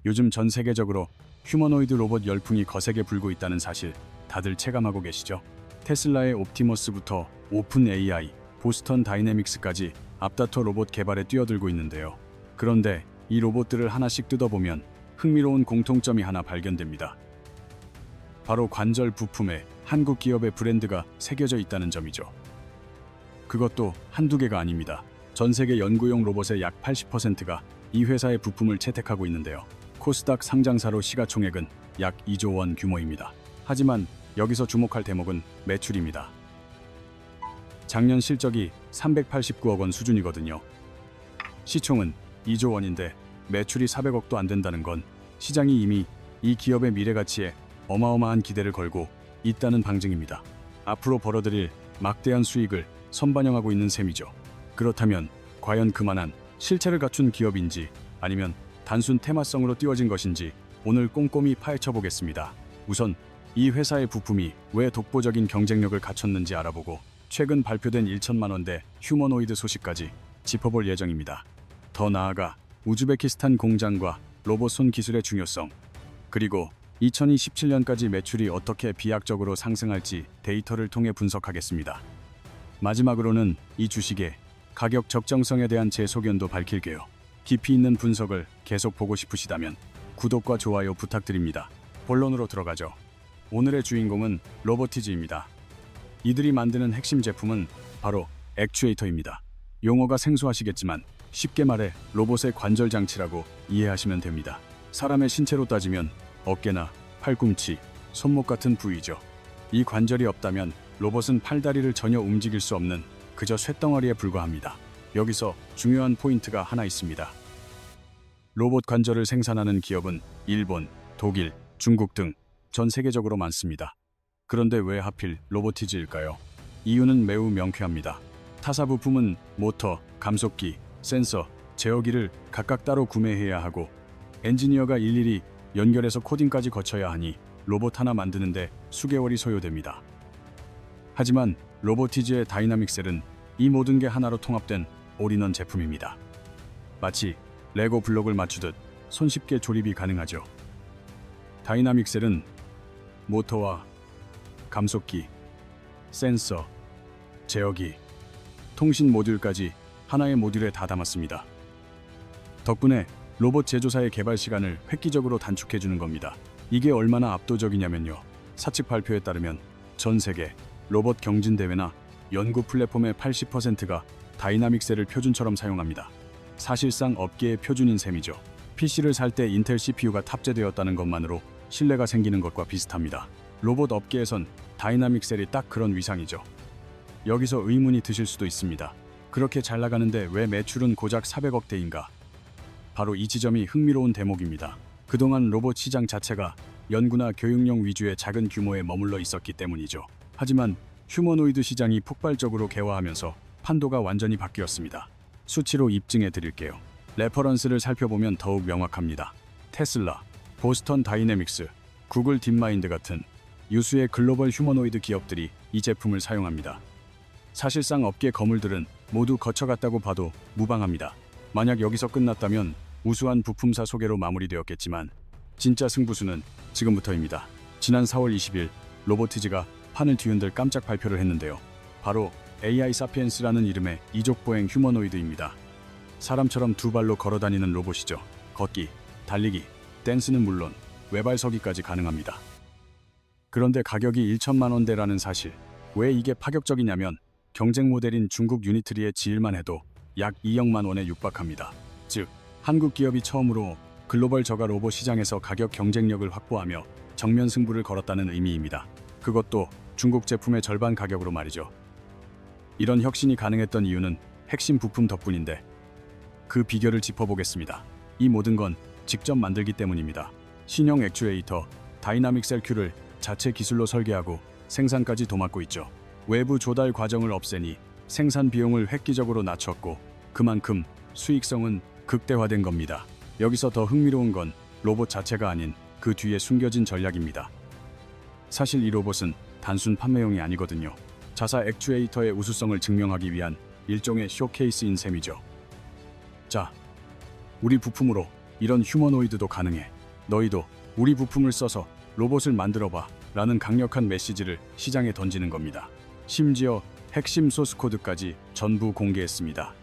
요즘 전 세계적으로 휴머노이드 로봇 열풍이 거세게 불고 있다는 사실 다들 체감하고 계시죠? 테슬라의 옵티머스부터 오픈 AI, 보스턴 다이내믹스까지 앞다퉈 로봇 개발에 뛰어들고 있는데요. 그런데 이 로봇들을 하나씩 뜯어보면 흥미로운 공통점이 하나 발견됩니다. 바로 관절 부품에 한국 기업의 브랜드가 새겨져 있다는 점이죠. 그것도 한두 개가 아닙니다. 전 세계 연구용 로봇의 약 80%가 이 회사의 부품을 채택하고 있는데요. 코스닥 상장사로 시가총액은 약 2조 원 규모입니다. 하지만 여기서 주목할 대목은 매출입니다. 작년 실적이 389억 원 수준이거든요. 시총은 2조 원인데 매출이 400억도 안 된다는 건 시장이 이미 이 기업의 미래 가치에 어마어마한 기대를 걸고 있다는 방증입니다. 앞으로 벌어들일 막대한 수익을 선반영하고 있는 셈이죠. 그렇다면 과연 그만한 실체를 갖춘 기업인지 아니면 단순 테마성으로 띄워진 것인지 오늘 꼼꼼히 파헤쳐 보겠습니다. 우선 이 회사의 부품이 왜 독보적인 경쟁력을 갖췄는지 알아보고 최근 발표된 1천만 원대 휴머노이드 소식까지 짚어볼 예정입니다. 더 나아가 우즈베키스탄 공장과 로봇 손 기술의 중요성, 그리고 2027년까지 매출이 어떻게 비약적으로 상승할지 데이터를 통해 분석하겠습니다. 마지막으로는 이 주식의 가격 적정성에 대한 제 소견도 밝힐게요. 깊이 있는 분석을 계속 보고 싶으시다면 구독과 좋아요 부탁드립니다. 본론으로 들어가죠. 오늘의 주인공은 로보티즈입니다. 이들이 만드는 핵심 제품은 바로 액추에이터입니다. 용어가 생소하시겠지만 쉽게 말해 로봇의 관절 장치라고 이해하시면 됩니다. 사람의 신체로 따지면 어깨나 팔꿈치, 손목 같은 부위죠. 이 관절이 없다면 로봇은 팔다리를 전혀 움직일 수 없는 그저 쇳덩어리에 불과합니다. 여기서 중요한 포인트가 하나 있습니다. 로봇 관절을 생산하는 기업은 일본, 독일, 중국 등 전 세계적으로 많습니다. 그런데 왜 하필 로보티즈일까요? 이유는 매우 명쾌합니다. 타사 부품은 모터, 감속기, 센서, 제어기를 각각 따로 구매해야 하고 엔지니어가 일일이 연결해서 코딩까지 거쳐야 하니 로봇 하나 만드는데 수개월이 소요됩니다. 하지만 로보티즈의 다이나믹셀은 이 모든 게 하나로 통합된 올인원 제품입니다. 마치 레고 블록을 맞추듯 손쉽게 조립이 가능하죠. 다이나믹셀은 모터와 감속기, 센서, 제어기, 통신 모듈까지 하나의 모듈에 다 담았습니다. 덕분에 로봇 제조사의 개발 시간을 획기적으로 단축해주는 겁니다. 이게 얼마나 압도적이냐면요. 사측 발표에 따르면 전 세계 로봇 경진대회나 연구 플랫폼의 80%가 다이나믹셀을 표준처럼 사용합니다. 사실상 업계의 표준인 셈이죠. PC를 살 때 인텔 CPU가 탑재되었다는 것만으로 신뢰가 생기는 것과 비슷합니다. 로봇 업계에선 다이나믹셀이 딱 그런 위상이죠. 여기서 의문이 드실 수도 있습니다. 그렇게 잘 나가는데 왜 매출은 고작 400억대인가? 바로 이 지점이 흥미로운 대목입니다. 그동안 로봇 시장 자체가 연구나 교육용 위주의 작은 규모에 머물러 있었기 때문이죠. 하지만 휴머노이드 시장이 폭발적으로 개화하면서 판도가 완전히 바뀌었습니다. 수치로 입증해 드릴게요. 레퍼런스를 살펴보면 더욱 명확합니다. 테슬라, 보스턴 다이내믹스, 구글 딥마인드 같은 유수의 글로벌 휴머노이드 기업들이 이 제품을 사용합니다. 사실상 업계 거물들은 모두 거쳐갔다고 봐도 무방합니다. 만약 여기서 끝났다면 우수한 부품사 소개로 마무리되었겠지만 진짜 승부수는 지금부터입니다. 지난 4월 20일 로보티즈가 판을 뒤흔들 깜짝 발표를 했는데요. 바로 AI 사피엔스라는 이름의 이족보행 휴머노이드입니다. 사람처럼 두 발로 걸어다니는 로봇이죠. 걷기, 달리기, 댄스는 물론 외발서기까지 가능합니다. 그런데 가격이 1천만 원대라는 사실, 왜 이게 파격적이냐면 경쟁 모델인 중국 유니트리의 지일만 해도 약 2억만 원에 육박합니다. 즉, 한국 기업이 처음으로 글로벌 저가 로봇 시장에서 가격 경쟁력을 확보하며 정면 승부를 걸었다는 의미입니다. 그것도 중국 제품의 절반 가격으로 말이죠. 이런 혁신이 가능했던 이유는 핵심 부품 덕분인데 그 비결을 짚어보겠습니다. 이 모든 건 직접 만들기 때문입니다. 신형 액추에이터 다이나믹셀 Q를 자체 기술로 설계하고 생산까지 도맡고 있죠. 외부 조달 과정을 없애니 생산 비용을 획기적으로 낮췄고 그만큼 수익성은 극대화된 겁니다. 여기서 더 흥미로운 건 로봇 자체가 아닌 그 뒤에 숨겨진 전략입니다. 사실 이 로봇은 단순 판매용이 아니거든요. 자사 액추에이터의 우수성을 증명하기 위한 일종의 쇼케이스인 셈이죠. 자, 우리 부품으로 이런 휴머노이드도 가능해. 너희도 우리 부품을 써서 로봇을 만들어봐 라는 강력한 메시지를 시장에 던지는 겁니다. 심지어 핵심 소스 코드까지 전부 공개했습니다.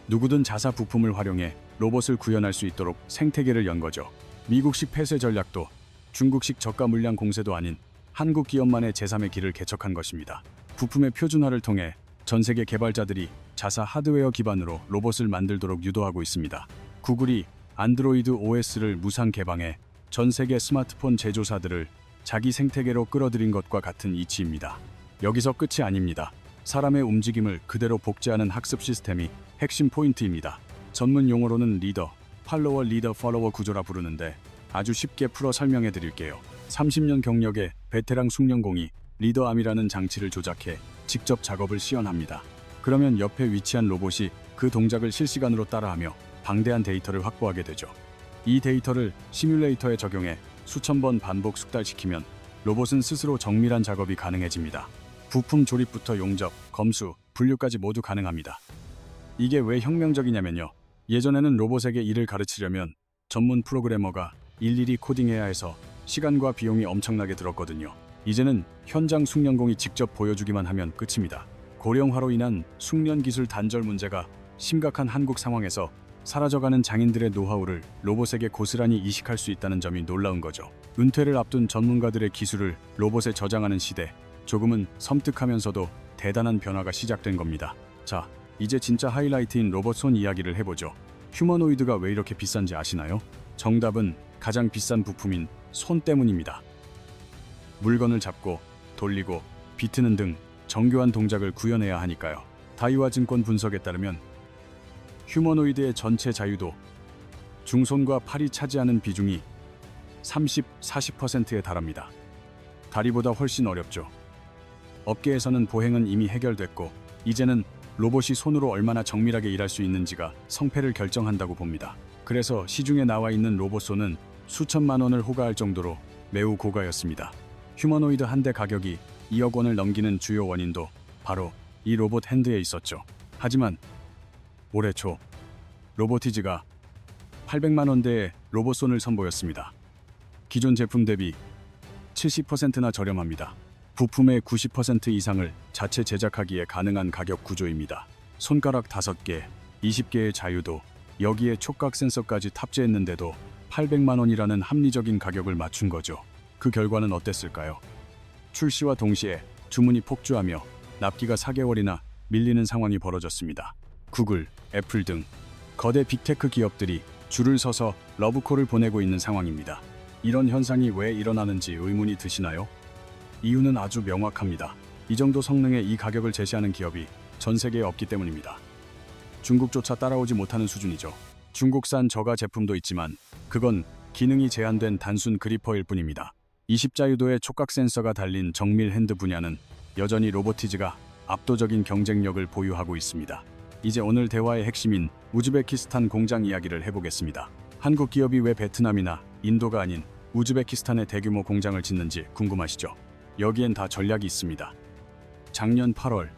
누구든 자사 부품을 활용해 로봇을 구현할 수 있도록 생태계를 연 거죠. 미국식 폐쇄 전략도 중국식 저가 물량 공세도 아닌 한국 기업만의 제3의 길을 개척한 것입니다. 부품의 표준화를 통해 전 세계 개발자들이 자사 하드웨어 기반으로 로봇을 만들도록 유도하고 있습니다. 구글이 안드로이드 OS를 무상 개방해 전 세계 스마트폰 제조사들을 자기 생태계로 끌어들인 것과 같은 이치입니다. 여기서 끝이 아닙니다. 사람의 움직임을 그대로 복제하는 학습 시스템이 핵심 포인트입니다. 전문 용어로는 리더, 팔로워, 리더, 팔로워 구조라 부르는데 아주 쉽게 풀어 설명해 드릴게요. 30년 경력의 베테랑 숙련공이 리더암이라는 장치를 조작해 직접 작업을 시연합니다. 그러면 옆에 위치한 로봇이 그 동작을 실시간으로 따라하며 방대한 데이터를 확보하게 되죠. 이 데이터를 시뮬레이터에 적용해 수천 번 반복 숙달시키면 로봇은 스스로 정밀한 작업이 가능해집니다. 부품 조립부터 용접, 검수, 분류까지 모두 가능합니다. 이게 왜 혁명적이냐면요. 예전에는 로봇에게 일을 가르치려면 전문 프로그래머가 일일이 코딩해야 해서 시간과 비용이 엄청나게 들었거든요. 이제는 현장 숙련공이 직접 보여주기만 하면 끝입니다. 고령화로 인한 숙련 기술 단절 문제가 심각한 한국 상황에서 사라져가는 장인들의 노하우를 로봇에게 고스란히 이식할 수 있다는 점이 놀라운 거죠. 은퇴를 앞둔 전문가들의 기술을 로봇에 저장하는 시대, 조금은 섬뜩하면서도 대단한 변화가 시작된 겁니다. 자, 이제 진짜 하이라이트인 로봇 손 이야기를 해보죠. 휴머노이드가 왜 이렇게 비싼지 아시나요? 정답은 가장 비싼 부품인 손 때문입니다. 물건을 잡고 돌리고 비트는 등 정교한 동작을 구현해야 하니까요. 다이와 증권 분석에 따르면 휴머노이드의 전체 자유도 중손과 팔이 차지하는 비중이 30-40%에 달합니다. 다리보다 훨씬 어렵죠. 업계에서는 보행은 이미 해결됐고 이제는 로봇이 손으로 얼마나 정밀하게 일할 수 있는지가 성패를 결정한다고 봅니다. 그래서 시중에 나와 있는 로봇손은 수천만 원을 호가할 정도로 매우 고가였습니다. 휴머노이드 한 대 가격이 2억 원을 넘기는 주요 원인도 바로 이 로봇 핸드에 있었죠. 하지만 올해 초 로보티즈가 800만 원대의 로봇손을 선보였습니다. 기존 제품 대비 70%나 저렴합니다. 부품의 90% 이상을 자체 제작하기에 가능한 가격 구조입니다. 손가락 5개, 20개의 자유도, 여기에 촉각 센서까지 탑재했는데도 800만 원이라는 합리적인 가격을 맞춘 거죠. 그 결과는 어땠을까요? 출시와 동시에 주문이 폭주하며 납기가 4개월이나 밀리는 상황이 벌어졌습니다. 구글, 애플 등 거대 빅테크 기업들이 줄을 서서 러브콜을 보내고 있는 상황입니다. 이런 현상이 왜 일어나는지 의문이 드시나요? 이유는 아주 명확합니다. 이 정도 성능의 이 가격을 제시하는 기업이 전 세계에 없기 때문입니다. 중국조차 따라오지 못하는 수준이죠. 중국산 저가 제품도 있지만 그건 기능이 제한된 단순 그리퍼일 뿐입니다. 20자유도의 촉각 센서가 달린 정밀 핸드 분야는 여전히 로보티즈가 압도적인 경쟁력을 보유하고 있습니다. 이제 오늘 대화의 핵심인 우즈베키스탄 공장 이야기를 해보겠습니다. 한국 기업이 왜 베트남이나 인도가 아닌 우즈베키스탄에 대규모 공장을 짓는지 궁금하시죠? 여기엔 다 전략이 있습니다. 작년 8월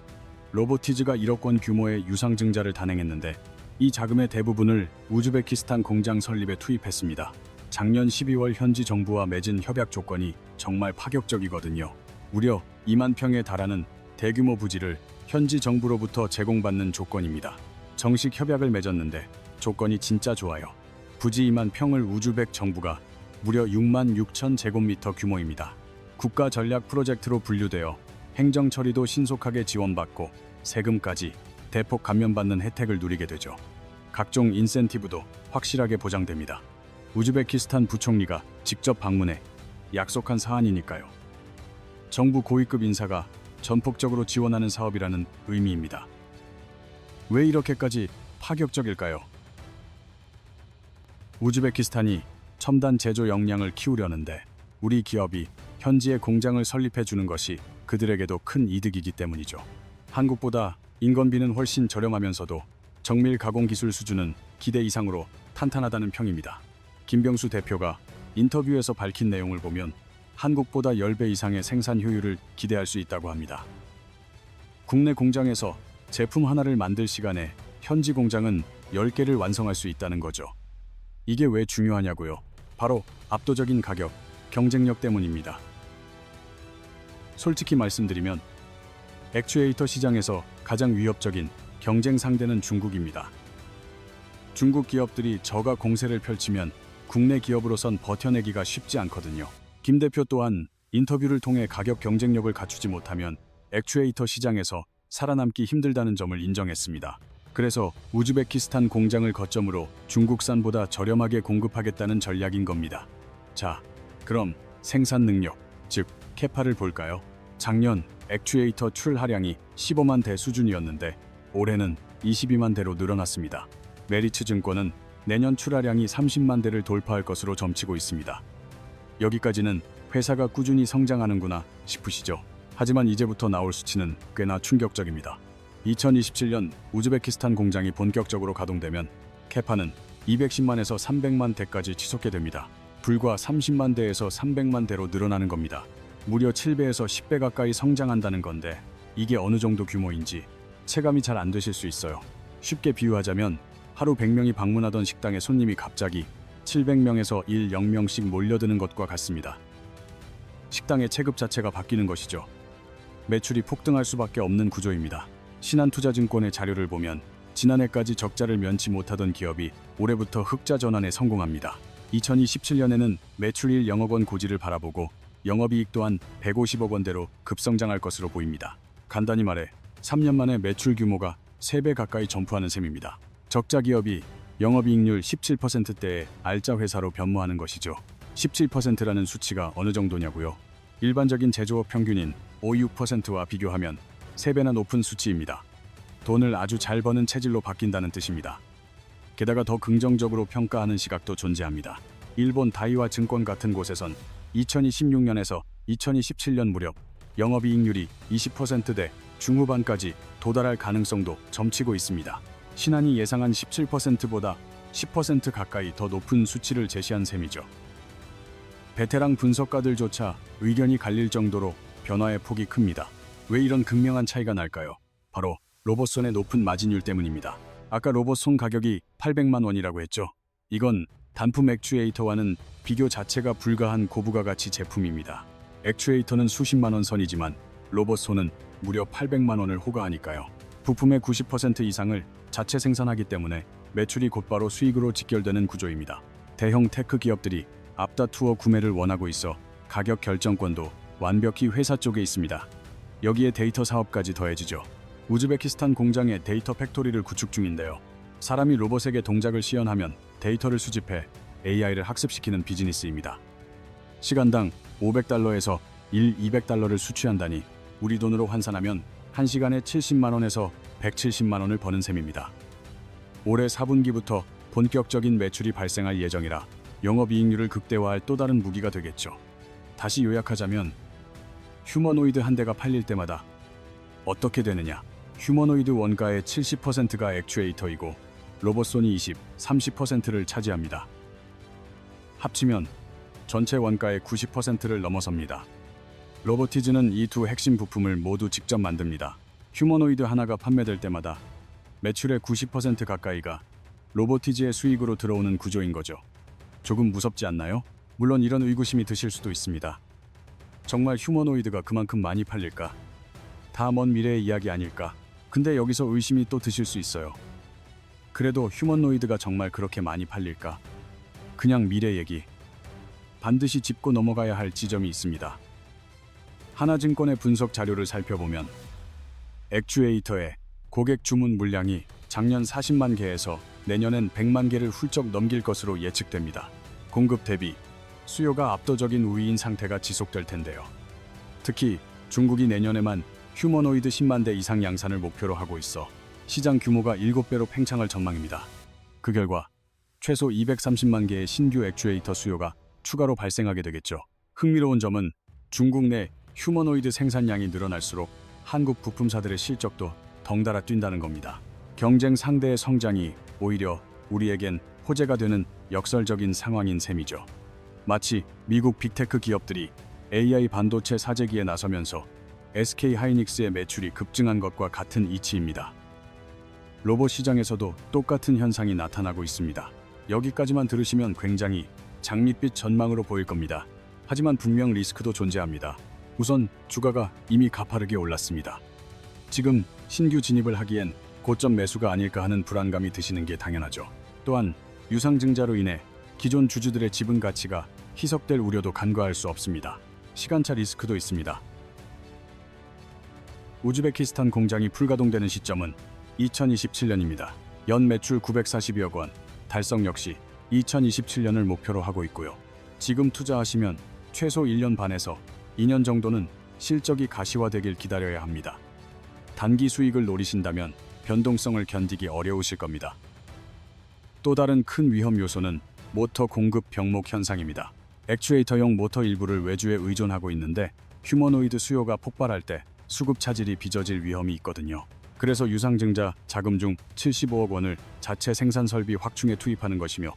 로보티즈가 1억 원 규모의 유상증자를 단행했는데 이 자금의 대부분을 우즈베키스탄 공장 설립에 투입했습니다. 작년 12월 현지 정부와 맺은 협약 조건이 정말 파격적이거든요. 무려 2만 평에 달하는 대규모 부지를 현지 정부로부터 제공받는 조건입니다. 정식 협약을 맺었는데 조건이 진짜 좋아요. 부지 2만 평을 우즈벡 정부가 무려 6만 6천 제곱미터 규모입니다. 국가 전략 프로젝트로 분류되어 행정 처리도 신속하게 지원받고 세금까지 대폭 감면받는 혜택을 누리게 되죠. 각종 인센티브도 확실하게 보장됩니다. 우즈베키스탄 부총리가 직접 방문해 약속한 사안이니까요. 정부 고위급 인사가 전폭적으로 지원하는 사업이라는 의미입니다. 왜 이렇게까지 파격적일까요? 우즈베키스탄이 첨단 제조 역량을 키우려는데 우리 기업이 현지에 공장을 설립해 주는 것이 그들에게도 큰 이득이기 때문이죠. 한국보다 인건비는 훨씬 저렴하면서도 정밀 가공 기술 수준은 기대 이상으로 탄탄하다는 평입니다. 김병수 대표가 인터뷰에서 밝힌 내용을 보면 한국보다 10배 이상의 생산 효율을 기대할 수 있다고 합니다. 국내 공장에서 제품 하나를 만들 시간에 현지 공장은 10개를 완성할 수 있다는 거죠. 이게 왜 중요하냐고요? 바로 압도적인 가격, 경쟁력 때문입니다. 솔직히 말씀드리면 액추에이터 시장에서 가장 위협적인 경쟁 상대는 중국입니다. 중국 기업들이 저가 공세를 펼치면 국내 기업으로선 버텨내기가 쉽지 않거든요. 김 대표 또한 인터뷰를 통해 가격 경쟁력을 갖추지 못하면 액추에이터 시장에서 살아남기 힘들다는 점을 인정했습니다. 그래서 우즈베키스탄 공장을 거점으로 중국산보다 저렴하게 공급하겠다는 전략인 겁니다. 자, 그럼 생산 능력, 즉 캐파를 볼까요? 작년 액추에이터 출하량이 15만 대 수준이었는데 올해는 22만 대로 늘어났습니다. 메리츠 증권은 내년 출하량이 30만 대를 돌파할 것으로 점치고 있습니다. 여기까지는 회사가 꾸준히 성장하는구나 싶으시죠? 하지만 이제부터 나올 수치는 꽤나 충격적입니다. 2027년 우즈베키스탄 공장이 본격적으로 가동되면 캐파는 210만에서 300만 대까지 치솟게 됩니다. 불과 30만 대에서 300만 대로 늘어나는 겁니다. 무려 7배에서 10배 가까이 성장한다는 건데 이게 어느 정도 규모인지 체감이 잘 안 되실 수 있어요. 쉽게 비유하자면 하루 100명이 방문하던 식당에 손님이 갑자기 700명에서 10명씩 몰려드는 것과 같습니다. 식당의 체급 자체가 바뀌는 것이죠. 매출이 폭등할 수밖에 없는 구조입니다. 신한투자증권의 자료를 보면 지난해까지 적자를 면치 못하던 기업이 올해부터 흑자 전환에 성공합니다. 2027년에는 매출 1영억 원 고지를 바라보고 영업이익 또한 150억 원대로 급성장할 것으로 보입니다. 간단히 말해 3년 만에 매출 규모가 3배 가까이 점프하는 셈입니다. 적자 기업이 영업이익률 17%대의 알짜 회사로 변모하는 것이죠. 17%라는 수치가 어느 정도냐고요? 일반적인 제조업 평균인 5~6%와 비교하면 3배나 높은 수치입니다. 돈을 아주 잘 버는 체질로 바뀐다는 뜻입니다. 게다가 더 긍정적으로 평가하는 시각도 존재합니다. 일본 다이와 증권 같은 곳에선 2026년에서 2027년 무렵 영업이익률이 20%대 중후반까지 도달할 가능성도 점치고 있습니다. 신한이 예상한 17%보다 10% 가까이 더 높은 수치를 제시한 셈이죠. 베테랑 분석가들조차 의견이 갈릴 정도로 변화의 폭이 큽니다. 왜 이런 극명한 차이가 날까요? 바로 로봇손의 높은 마진율 때문입니다. 아까 로봇손 가격이 800만 원이라고 했죠. 이건 단품 액추에이터와는 비교 자체가 불가한 고부가가치 제품입니다. 액추에이터는 수십만 원 선이지만 로봇손은 무려 800만 원을 호가하니까요. 부품의 90% 이상을 자체 생산하기 때문에 매출이 곧바로 수익으로 직결되는 구조입니다. 대형 테크 기업들이 앞다투어 구매를 원하고 있어 가격 결정권도 완벽히 회사 쪽에 있습니다. 여기에 데이터 사업까지 더해지죠. 우즈베키스탄 공장에 데이터 팩토리를 구축 중인데요. 사람이 로봇에게 동작을 시연하면 데이터를 수집해 AI를 학습시키는 비즈니스입니다. 시간당 $500에서 200달러를 수취한다니 우리 돈으로 환산하면 1시간에 70만 원에서 170만 원을 버는 셈입니다. 올해 4분기부터 본격적인 매출이 발생할 예정이라 영업이익률을 극대화할 또 다른 무기가 되겠죠. 다시 요약하자면 휴머노이드 한 대가 팔릴 때마다 어떻게 되느냐? 휴머노이드 원가의 70%가 액추에이터이고 로봇손이 30%를 차지합니다. 합치면 전체 원가의 90%를 넘어섭니다. 로보티즈는 이 두 핵심 부품을 모두 직접 만듭니다. 휴머노이드 하나가 판매될 때마다 매출의 90% 가까이가 로보티즈의 수익으로 들어오는 구조인 거죠. 조금 무섭지 않나요? 물론 이런 의구심이 드실 수도 있습니다. 정말 휴머노이드가 그만큼 많이 팔릴까? 다 먼 미래의 이야기 아닐까? 근데 여기서 의심이 또 드실 수 있어요. 그래도 휴머노이드가 정말 그렇게 많이 팔릴까? 그냥 미래 얘기. 반드시 짚고 넘어가야 할 지점이 있습니다. 하나증권의 분석 자료를 살펴보면 액추에이터의 고객 주문 물량이 작년 40만 개에서 내년엔 100만 개를 훌쩍 넘길 것으로 예측됩니다. 공급 대비 수요가 압도적인 우위인 상태가 지속될 텐데요. 특히 중국이 내년에만 휴머노이드 10만 대 이상 양산을 목표로 하고 있어 시장 규모가 7배로 팽창할 전망입니다. 그 결과 최소 230만 개의 신규 액추에이터 수요가 추가로 발생하게 되겠죠. 흥미로운 점은 중국 내 휴머노이드 생산량이 늘어날수록 한국 부품사들의 실적도 덩달아 뛴다는 겁니다. 경쟁 상대의 성장이 오히려 우리에겐 호재가 되는 역설적인 상황인 셈이죠. 마치 미국 빅테크 기업들이 AI 반도체 사재기에 나서면서 SK 하이닉스의 매출이 급증한 것과 같은 이치입니다. 로봇 시장에서도 똑같은 현상이 나타나고 있습니다. 여기까지만 들으시면 굉장히 장밋빛 전망으로 보일 겁니다. 하지만 분명 리스크도 존재합니다. 우선 주가가 이미 가파르게 올랐습니다. 지금 신규 진입을 하기엔 고점 매수가 아닐까 하는 불안감이 드시는 게 당연하죠. 또한 유상증자로 인해 기존 주주들의 지분 가치가 희석될 우려도 간과할 수 없습니다. 시간차 리스크도 있습니다. 우즈베키스탄 공장이 풀가동되는 시점은 2027년입니다. 연 매출 940여억 원, 달성 역시 2027년을 목표로 하고 있고요. 지금 투자하시면 최소 1년 반에서 2년 정도는 실적이 가시화되길 기다려야 합니다. 단기 수익을 노리신다면 변동성을 견디기 어려우실 겁니다. 또 다른 큰 위험 요소는 모터 공급 병목 현상입니다. 액추에이터용 모터 일부를 외주에 의존하고 있는데 휴머노이드 수요가 폭발할 때 수급 차질이 빚어질 위험이 있거든요. 그래서 유상증자 자금 중 75억 원을 자체 생산 설비 확충에 투입하는 것이며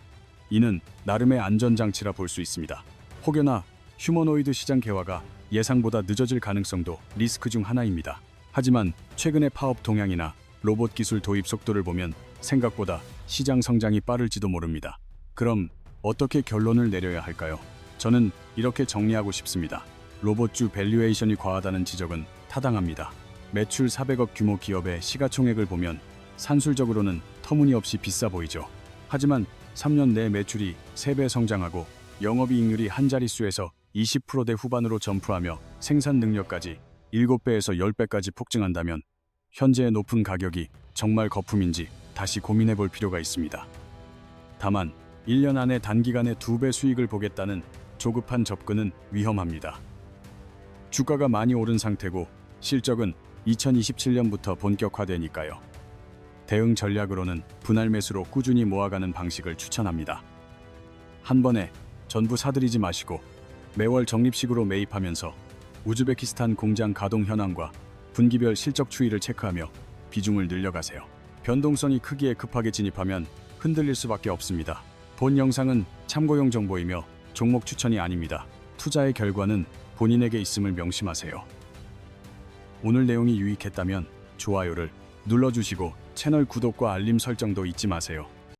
이는 나름의 안전장치라 볼 수 있습니다. 혹여나 휴머노이드 시장 개화가 예상보다 늦어질 가능성도 리스크 중 하나입니다. 하지만 최근의 파업 동향이나 로봇 기술 도입 속도를 보면 생각보다 시장 성장이 빠를지도 모릅니다. 그럼 어떻게 결론을 내려야 할까요? 저는 이렇게 정리하고 싶습니다. 로봇주 밸류에이션이 과하다는 지적은 타당합니다. 매출 400억 규모 기업의 시가총액을 보면 산술적으로는 터무니없이 비싸 보이죠. 하지만 3년 내 매출이 3배 성장하고 영업이익률이 한 자릿수에서 20%대 후반으로 점프하며 생산 능력까지 7배에서 10배까지 폭증한다면 현재의 높은 가격이 정말 거품인지 다시 고민해 볼 필요가 있습니다. 다만 1년 안에 단기간에 2배 수익을 보겠다는 조급한 접근은 위험합니다. 주가가 많이 오른 상태고 실적은 2027년부터 본격화되니까요. 대응 전략으로는 분할 매수로 꾸준히 모아가는 방식을 추천합니다. 한 번에 전부 사들이지 마시고 매월 적립식으로 매입하면서 우즈베키스탄 공장 가동 현황과 분기별 실적 추이를 체크하며 비중을 늘려가세요. 변동성이 크기에 급하게 진입하면 흔들릴 수밖에 없습니다. 본 영상은 참고용 정보이며 종목 추천이 아닙니다. 투자의 결과는 본인에게 있음을 명심하세요. 오늘 내용이 유익했다면 좋아요를 눌러주시고 채널 구독과 알림 설정도 잊지 마세요.